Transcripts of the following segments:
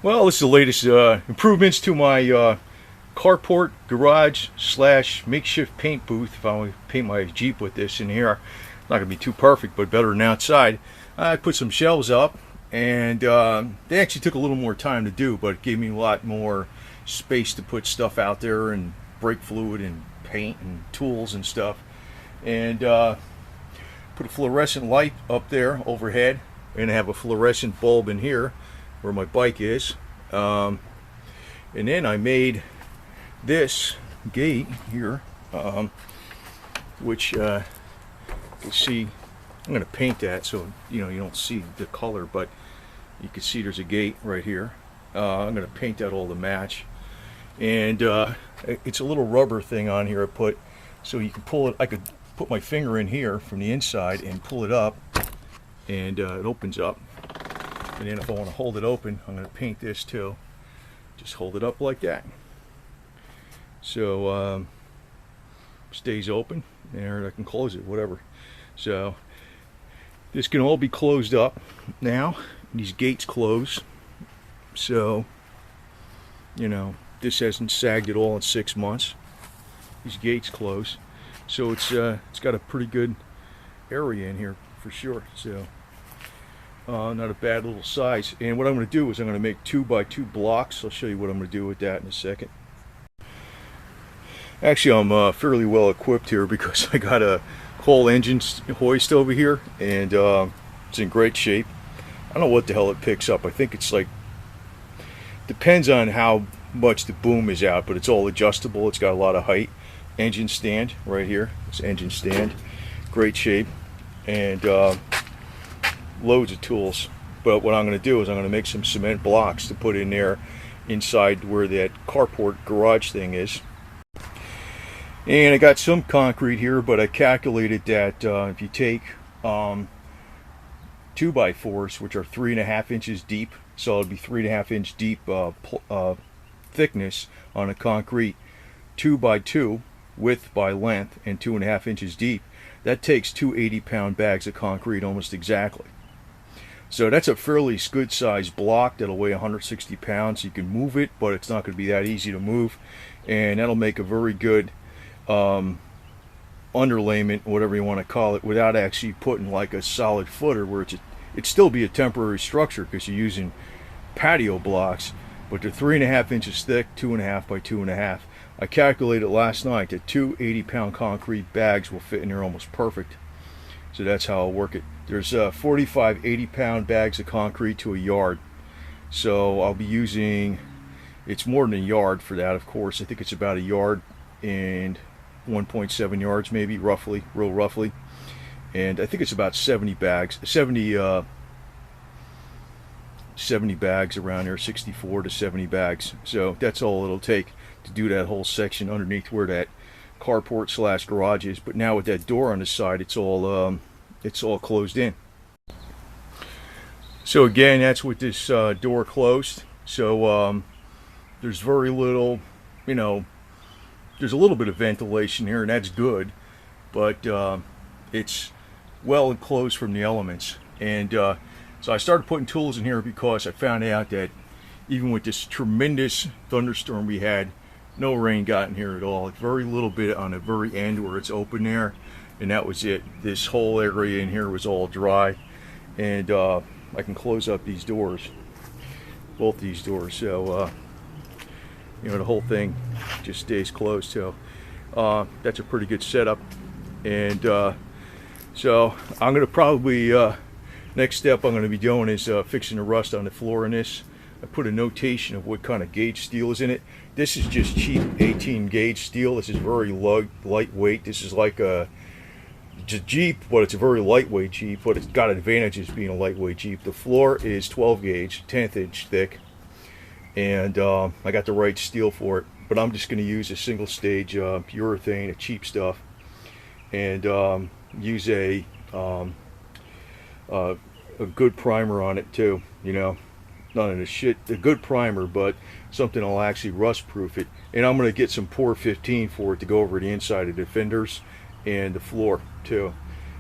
Well, this is the latest improvements to my carport garage slash makeshift paint booth. If I want to paint my Jeep with this in here, not gonna be too perfect, but better than outside. I put some shelves up, and they actually took a little more time to do, but it gave me a lot more space to put stuff out there and brake fluid and paint and tools and stuff. And put a fluorescent light up there overhead, and I have a fluorescent bulb in here where my bike is. And then I made this gate here, which you see. I'm going to paint that so you don't see the color, but you can see there's a gate right here. I'm going to paint that all to match, and it's a little rubber thing on here I put so you can pull it. I could put my finger in here from the inside and pull it up, and it opens up. And then if I want to hold it open, I'm going to paint this too. Just hold it up like that. So stays open, and I can close it, whatever. So this can all be closed up now. These gates close. So, this hasn't sagged at all in 6 months. These gates close. So it's got a pretty good area in here for sure. So not a bad little size. And what I'm going to do is I'm going to make 2x2 blocks. I'll show you what I'm going to do with that in a second. Actually, I'm fairly well equipped here because I got a whole engine hoist over here, and it's in great shape. I don't know what the hell it picks up. I think it's like, depends on how much the boom is out, but it's all adjustable. It's got a lot of height. Engine stand right here. It's engine stand, great shape, and loads of tools. But what I'm going to do is I'm going to make some cement blocks to put in there inside where that carport garage thing is. And I got some concrete here, but I calculated that if you take 2x4s, which are 3.5 inches deep, so it'd be 3.5 inch deep thickness on a concrete 2x2 width by length and 2.5 inches deep, that takes 2 80-pound bags of concrete almost exactly. So that's a fairly good sized block that'll weigh 160 pounds. You can move it, but it's not going to be that easy to move, and that'll make a very good underlayment, whatever you want to call it, without actually putting like a solid footer where it'd still be a temporary structure because you're using patio blocks, but they're 3.5 inches thick, 2.5 by 2.5. I calculated last night that 2 80-pound concrete bags will fit in there almost perfect. So that's how I'll work it. There's 45 80-pound bags of concrete to a yard. So I'll be using, it's more than a yard for that, of course. I think it's about a yard and 1.7 yards maybe, roughly, real roughly. And I think it's about 70 bags, 70 bags around there, 64 to 70 bags. So that's all it'll take to do that whole section underneath where that carport slash garage is. But now with that door on the side, it's all closed in. So again, that's with this door closed. So there's very little, there's a little bit of ventilation here, and that's good, but it's well enclosed from the elements. And so I started putting tools in here because I found out that even with this tremendous thunderstorm we had, no rain got in here at all. Like very little bit on the very end where it's open there, and that was it. This whole area in here was all dry, and I can close up these doors, both these doors, so the whole thing just stays closed. So that's a pretty good setup. And so I'm going to probably next step I'm going to be doing is fixing the rust on the floor in this. I put a notation of what kind of gauge steel is in it. This is just cheap 18 gauge steel. This is very lightweight. This is like a Jeep, but it's a very lightweight Jeep, but it's got advantages being a lightweight Jeep. The floor is 12 gauge, 1/10 inch thick, and I got the right steel for it. But I'm just going to use a single stage urethane, a cheap stuff, and use a good primer on it too. None of the shit, a good primer, but something that'll actually rust proof it. And I'm going to get some Pour 15 for it to go over the inside of the fenders and the floor too.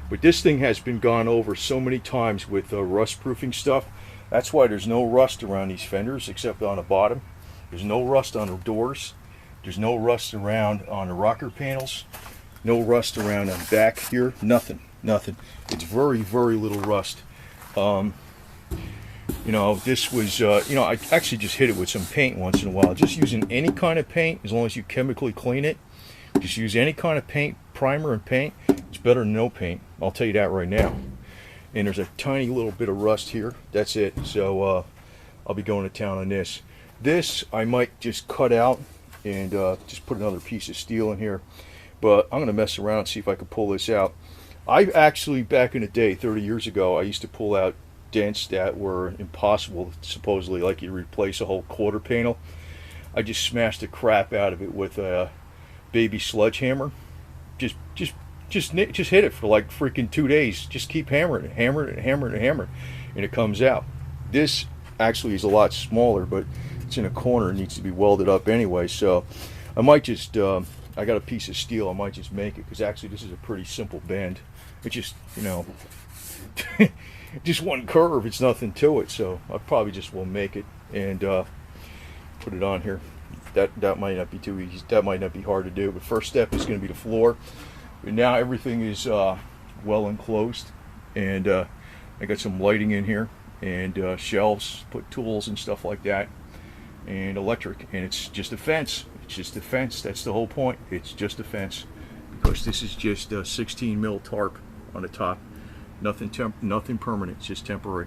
But this thing has been gone over so many times with rust proofing stuff. That's why there's no rust around these fenders except on the bottom. There's no rust on the doors. There's no rust around on the rocker panels. No rust around on the back here. Nothing. Nothing. It's very, very little rust. You know, this was, you know, I actually just hit it with some paint once in a while. Just using any kind of paint, as long as you chemically clean it. Just use any kind of paint, primer and paint. It's better than no paint. I'll tell you that right now. And there's a tiny little bit of rust here. That's it. So I'll be going to town on this. This I might just cut out and just put another piece of steel in here. But I'm going to mess around and see if I can pull this out. I actually, back in the day, 30 years ago, I used to pull out dents that were impossible, supposedly, like you replace a whole quarter panel. I just smashed the crap out of it with a baby sledgehammer. Just hit it for like freaking 2 days. Just keep hammering it, hammering it, hammering it, hammering it, and it comes out. This actually is a lot smaller, but it's in a corner. It needs to be welded up anyway. So I might just, I got a piece of steel. I might just make it, because actually this is a pretty simple bend. It just, you know, just one curve. It's nothing to it. So I probably just will make it and put it on here. That might not be too easy. That might not be hard to do. But first step is going to be the floor. But now everything is well enclosed, and I got some lighting in here, and shelves, put tools and stuff like that, and electric, and it's just a fence. It's just a fence. That's the whole point. It's just a fence, because this is just a 16 mil tarp on the top. Nothing permanent. It's just temporary.